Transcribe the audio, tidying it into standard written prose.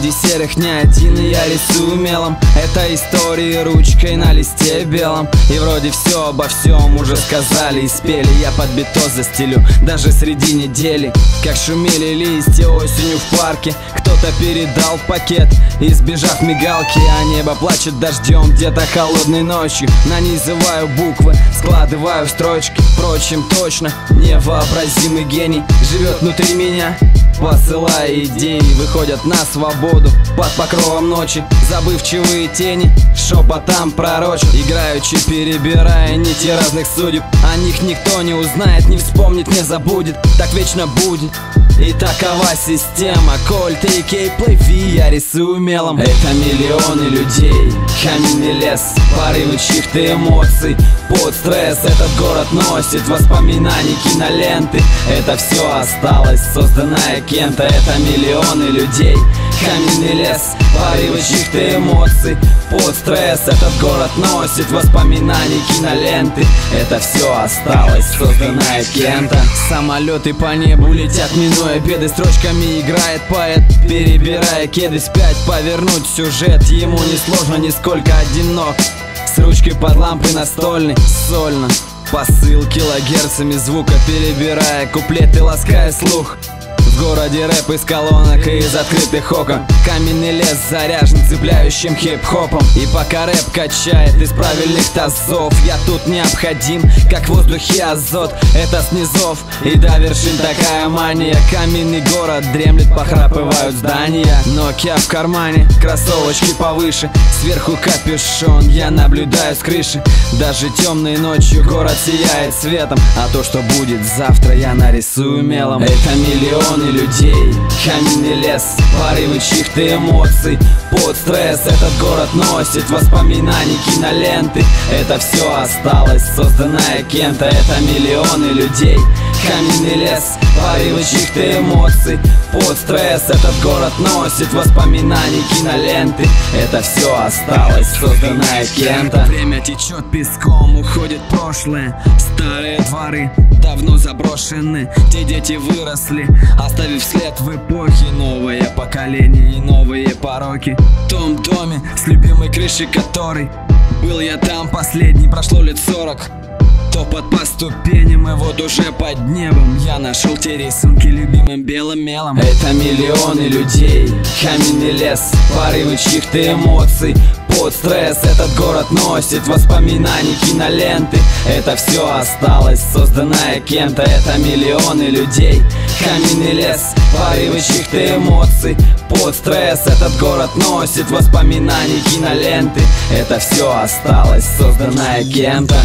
Среди серых не один, и я рисую мелом. Это истории ручкой на листе белом. И вроде все обо всем уже сказали и спели. Я под битос застелю, даже среди недели. Как шумели листья осенью в парке. Кто-то передал пакет, избежав мигалки. А небо плачет дождем где-то холодной ночью. Нанизываю буквы, складываю в строчки. Впрочем, точно невообразимый гений живет внутри меня, посылая идеи, выходят на свободу под покровом ночи. Забывчивые тени шепотом пророчат, играючи перебирая нити разных судеб. О них никто не узнает, не вспомнит, не забудет. Так вечно будет, и такова система. Кольт, AK, плыви, я рисую мелом. Это миллионы людей, каменный лес, порывы чьих-то эмоций. Под стресс этот город носит воспоминаний, киноленты. Это все осталось, созданное кем-то. Это миллионы людей, каменный лес, порывы чьих-то эмоций. Под стресс этот город носит воспоминаний, киноленты. Это все осталось, созданное кем-то. Самолеты по небу летят, минуя беды. Строчками играет поэт, перебирая кеды. Вспять повернуть сюжет ему несложно, нисколько одинок. С ручкой под лампой настольной, сольно. Посыл килогерцами звука, перебирая куплеты, лаская слух. В городе рэп из колонок и из открытых окон. Каменный лес заряжен цепляющим хип-хопом. И пока рэп качает из правильных тазов, я тут необходим, как в воздухе азот. Это с низов и до вершин такая мания. Каменный город дремлет, похрапывают здания. Nokia в кармане, кроссовочки повыше. Сверху капюшон, я наблюдаю с крыши. Даже темной ночью город сияет светом. А то, что будет завтра, я нарисую мелом. Это миллионы людей, каменный лес, порывы чьих-то эмоций. Под стресс этот город носит воспоминаний, киноленты. Это все осталось, созданное кем-то. Это миллионы людей, каменный лес, порывы чьих-то эмоций. Под стресс этот город носит воспоминаний, киноленты. Это все осталось, созданное кем-то. Время течет песком, уходит прошлое. Старые дворы давно заброшены. Те дети выросли, оставив след в эпохе. Новое поколение и новые пороки. В том доме с любимой крышей которой был я там последний, прошло лет 40. Топот по ступеням, и вот уже под небом я нашел те рисунки любимым белым мелом. Это миллионы людей, каменный лес, порывы чьих-то эмоций. Под стресс этот город носит воспоминаний, киноленты. Это все осталось, созданное кем-то. Это миллионы людей, каменный лес, порывы чьих-то эмоций. Под стресс этот город носит воспоминаний, киноленты. Это все осталось, созданное кем-то.